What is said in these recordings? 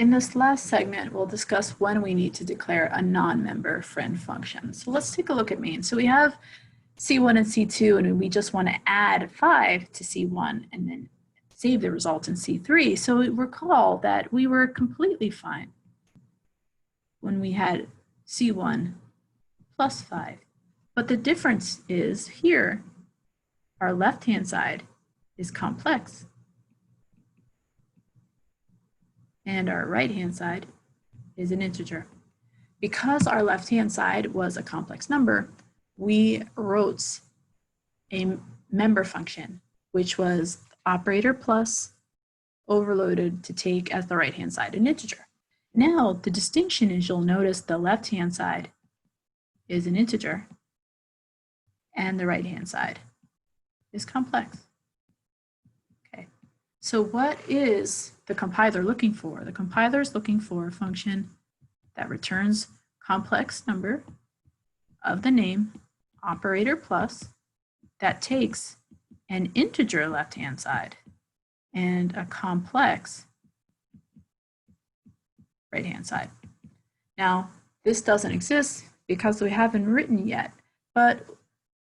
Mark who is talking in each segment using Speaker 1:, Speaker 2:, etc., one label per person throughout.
Speaker 1: In this last segment, we'll discuss when we need to declare a non-member friend function. So let's take a look at main. So we have C1 and C2, and we just want to add 5 to C1 and then save the result in C3. So recall that we were completely fine when we had C1 plus 5. But the difference is here, our left-hand side is complex, and our right-hand side is an integer. Because our left-hand side was a complex number, we wrote a member function, which was operator plus overloaded to take as the right-hand side an integer. Now, the distinction is you'll notice the left-hand side is an integer and the right-hand side is complex. Okay, so what is the compiler looking for? The compiler is looking for a function that returns complex number of the name operator plus that takes an integer left-hand side and a complex right-hand side. Now, this doesn't exist because we haven't written yet, but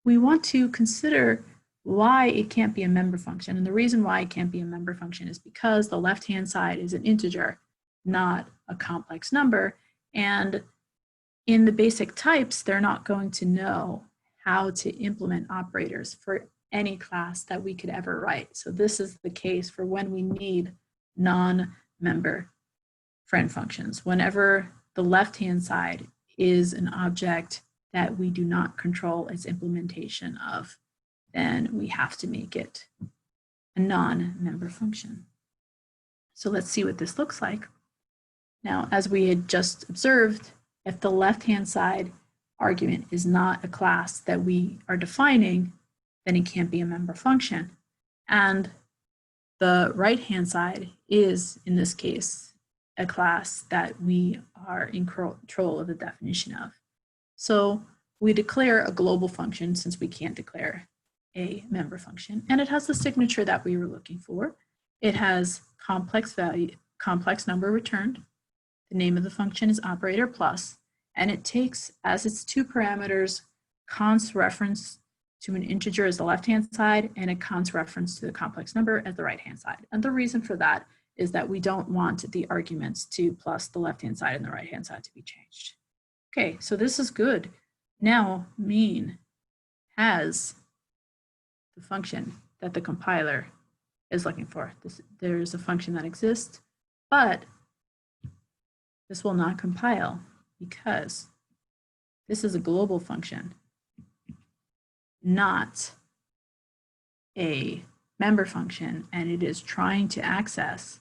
Speaker 1: we want to consider why it can't be a member function. And the reason why it can't be a member function is because the left-hand side is an integer, not a complex number. And in the basic types, they're not going to know how to implement operators for any class that we could ever write. So this is the case for when we need non-member friend functions. Whenever the left-hand side is an object that we do not control its implementation of, then we have to make it a non-member function. So let's see what this looks like. Now, as we had just observed, if the left-hand side argument is not a class that we are defining, then it can't be a member function. And the right-hand side is, in this case, a class that we are in control of the definition of. So we declare a global function since we can't declare a member function, and it has the signature that we were looking for. It has complex number returned. The name of the function is operator plus, and it takes as its two parameters const reference to an integer as the left-hand side and a const reference to the complex number as the right-hand side. And the reason for that is that we don't want the arguments to plus the left-hand side and the right-hand side to be changed. Okay, so this is good. Now main has the function that the compiler is looking for. There's a function that exists, but this will not compile because this is a global function, not a member function, and it is trying to access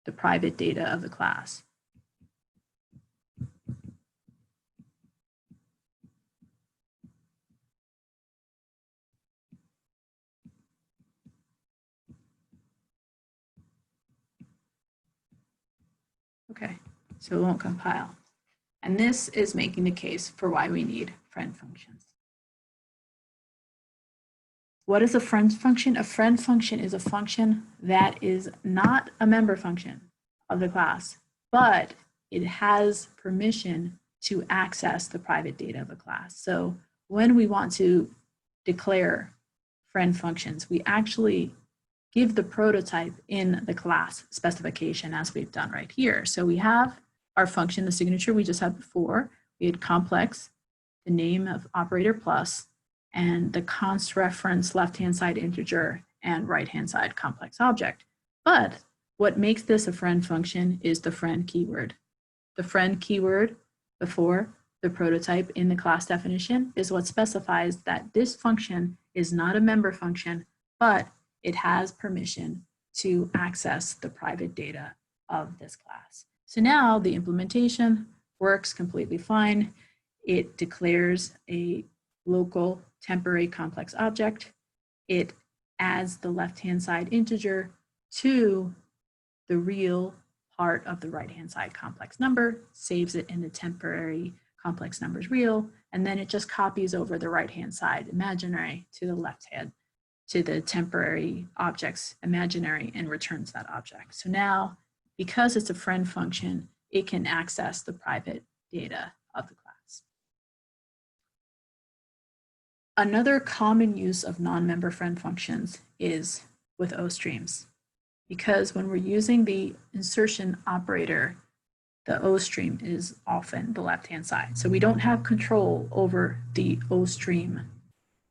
Speaker 1: the private data of the class. Okay, so it won't compile. And this is making the case for why we need friend functions. What is a friend function? A friend function is a function that is not a member function of the class, but it has permission to access the private data of a class. So when we want to declare friend functions, we actually give the prototype in the class specification as we've done right here. So we have our function, the signature we just had before. We had complex, the name of operator plus, and the const reference left-hand side integer and right-hand side complex object. But what makes this a friend function is the friend keyword. The friend keyword before the prototype in the class definition is what specifies that this function is not a member function, but it has permission to access the private data of this class. So now the implementation works completely fine. It declares a local temporary complex object. It adds the left-hand side integer to the real part of the right-hand side complex number, saves it in the temporary complex numbers real, and then it just copies over the right-hand side imaginary to the left-hand, to the temporary object's imaginary, and returns that object. So now because it's a friend function, it can access the private data of the class. Another common use of non-member friend functions is with OStreams, because when we're using the insertion operator, the OStream is often the left-hand side. So we don't have control over the OStream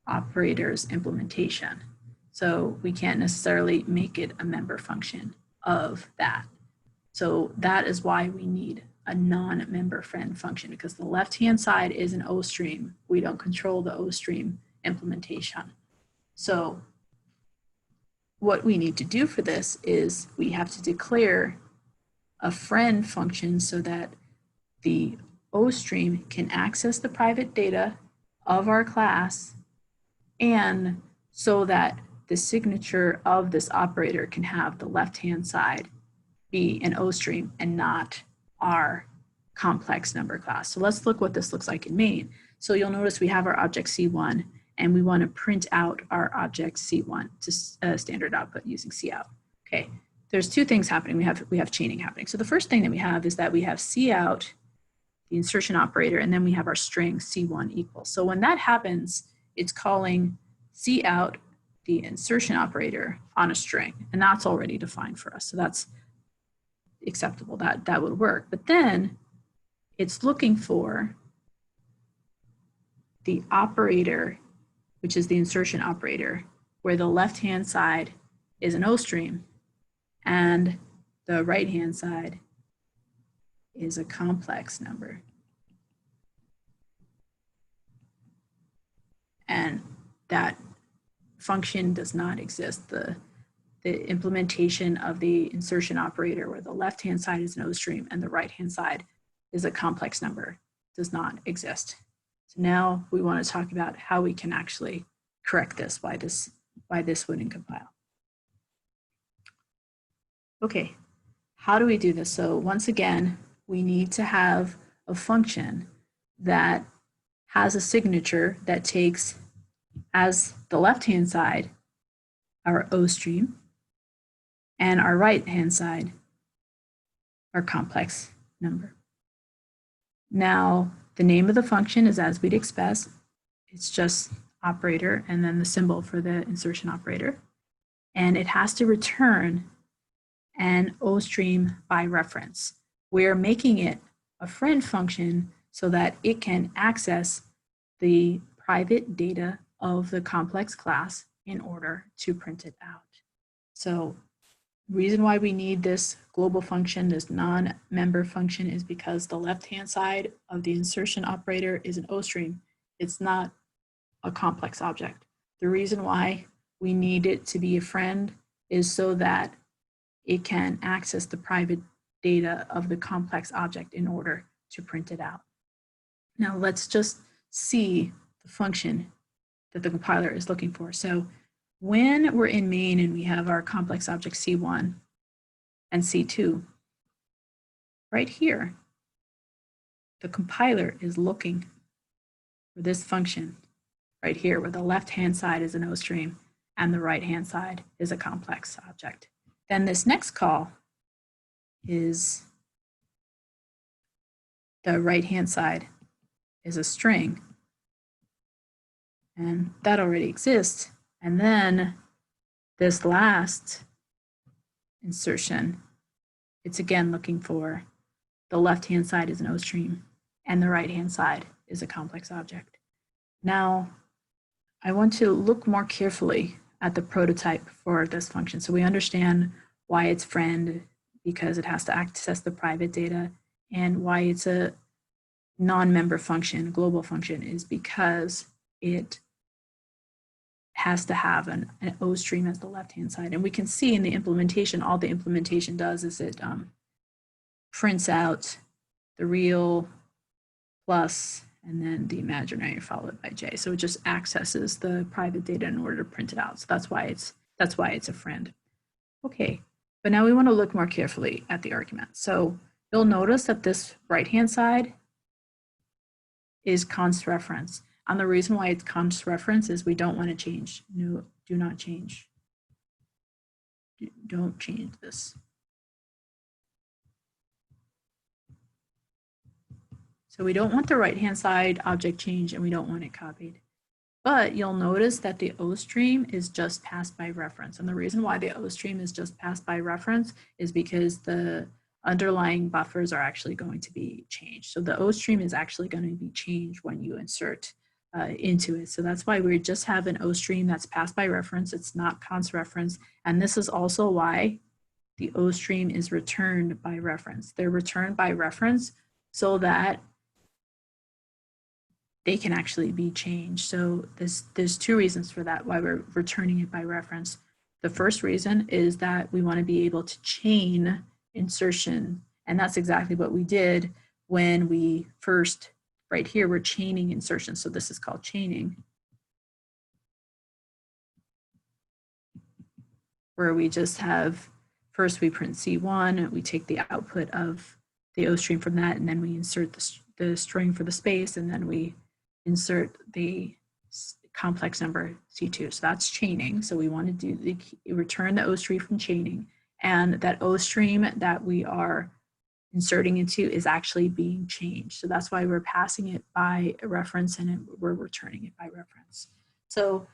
Speaker 1: operator's implementation. So we can't necessarily make it a member function of that. So that is why we need a non-member friend function, because the left-hand side is an OStream. We don't control the OStream implementation. So what we need to do for this is we have to declare a friend function so that the OStream can access the private data of our class, and so that the signature of this operator can have the left-hand side be an OStream and not our complex number class. So let's look what this looks like in main. So you'll notice we have our object C1, and we want to print out our object C1 to standard output using cout. Okay, there's two things happening. We have chaining happening. So the first thing that we have is that we have cout, the insertion operator, and then we have our string C1 equals. So when that happens, it's calling cout, the insertion operator, on a string, and that's already defined for us. So that's acceptable, that would work. But then it's looking for the operator, which is the insertion operator, where the left-hand side is an OStream and the right-hand side is a complex number. And that function does not exist. The implementation of the insertion operator where the left-hand side is an OStream and the right-hand side is a complex number does not exist. So now we want to talk about how we can actually correct this, why this wouldn't compile. Okay, how do we do this? So once again, we need to have a function that has a signature that takes as the left-hand side our OStream and our right-hand side our complex number. Now, the name of the function is as we'd expect. It's just operator and then the symbol for the insertion operator. And it has to return an OStream by reference. We're making it a friend function so that it can access the private data of the complex class in order to print it out. So the reason why we need this global function, this non-member function, is because the left-hand side of the insertion operator is an OStream. It's not a complex object. The reason why we need it to be a friend is so that it can access the private data of the complex object in order to print it out. Now let's just see the function that the compiler is looking for. So when we're in main and we have our complex object C1 and C2, right here, the compiler is looking for this function right here where the left-hand side is an OStream and the right-hand side is a complex object. Then this next call is the right-hand side is a string, and that already exists. And then this last insertion, it's again looking for the left-hand side is an OStream and the right-hand side is a complex object. Now, I want to look more carefully at the prototype for this function. So we understand why it's friend, because it has to access the private data, and why it's a non-member function, global function, is because it has to have an OStream as the left-hand side. And we can see in the implementation, all the implementation does is it prints out the real plus and then the imaginary followed by J. So it just accesses the private data in order to print it out. So that's why it's a friend. Okay, but now we want to look more carefully at the argument. So you'll notice that this right-hand side is const reference. And the reason why it's const reference is we don't want to change. No, do not change. Don't change this. So we don't want the right-hand side object change and we don't want it copied. But you'll notice that the OStream is just passed by reference. And the reason why the OStream is just passed by reference is because the underlying buffers are actually going to be changed. So the OStream is actually going to be changed when you insert into it. So that's why we just have an OStream that's passed by reference. It's not const reference. And this is also why the OStream is returned by reference. They're returned by reference so that they can actually be changed. So there's two reasons for that, why we're returning it by reference. The first reason is that we want to be able to chain insertion. And that's exactly what we did when we first, right here, we're chaining insertion. So this is called chaining, where we just have, first we print C1, we take the output of the OStream from that, and then we insert the string for the space, and then we insert the complex number C2. So that's chaining. So we want to do return the OStream from chaining, and that OStream that we are inserting into is actually being changed. So that's why we're passing it by a reference and we're returning it by reference. So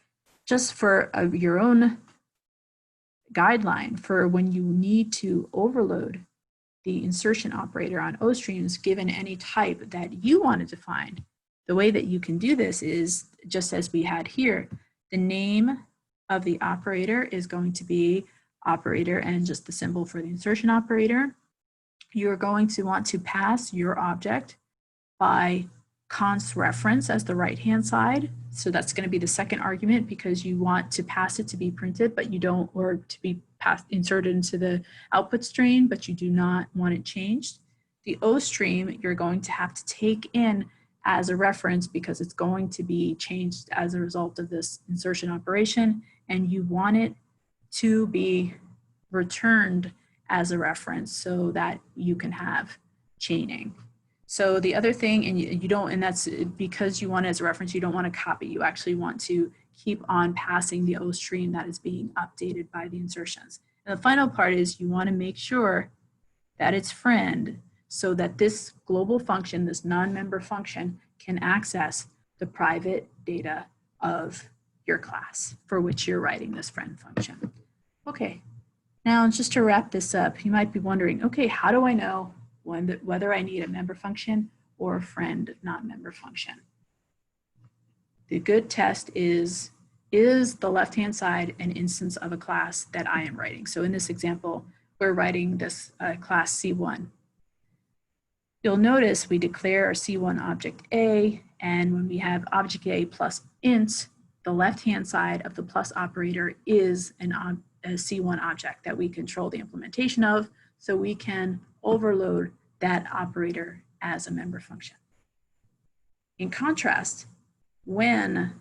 Speaker 1: just for your own guideline for when you need to overload the insertion operator on OStreams given any type that you want to define, the way that you can do this is just as we had here. The name of the operator is going to be operator and just the symbol for the insertion operator. You're going to want to pass your object by const reference as the right-hand side. So that's going to be the second argument because you want to pass it to be printed, but you don't, or to be inserted into the output stream, but you do not want it changed. The OStream you're going to have to take in as a reference because it's going to be changed as a result of this insertion operation, and you want it to be returned as a reference so that you can have chaining. So the other thing, and you don't, and that's because you want it as a reference, you don't want to copy. You actually want to keep on passing the OStream that is being updated by the insertions. And the final part is you want to make sure that it's friend so that this global function, this non-member function, can access the private data of your class for which you're writing this friend function. Okay, now just to wrap this up, you might be wondering, okay, how do I know whether I need a member function or a friend non-member function? The good test is the left-hand side an instance of a class that I am writing? So in this example, we're writing this class C1. You'll notice we declare our C1 object A, and when we have object A plus int, the left-hand side of the plus operator is a C1 object that we control the implementation of, so we can overload that operator as a member function. In contrast, when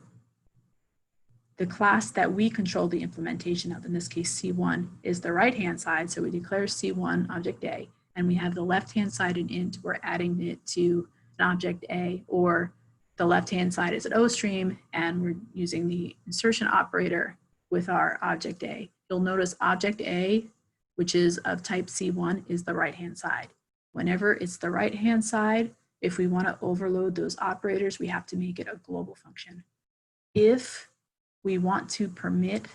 Speaker 1: the class that we control the implementation of, in this case C1, is the right-hand side, so we declare C1 object A, and we have the left-hand side an int, we're adding it to an object A, or the left-hand side is an OStream, and we're using the insertion operator with our object A. You'll notice object A, which is of type C1, is the right-hand side. Whenever it's the right-hand side, if we want to overload those operators, we have to make it a global function. If we want to permit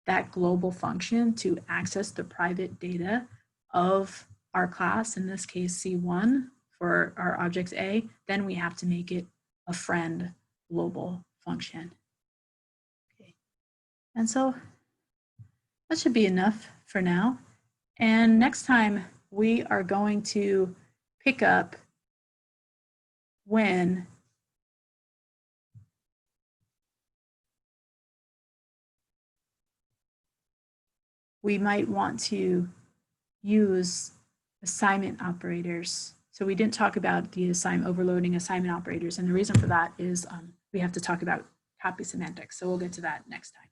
Speaker 1: that global function to access the private data of our class, in this case C1 for our objects A, then we have to make it a friend global function. Okay. And so that should be enough for now. And next time we are going to pick up when we might want to use assignment operators. So we didn't talk about the overloading assignment operators, and the reason for that is we have to talk about copy semantics. So we'll get to that next time.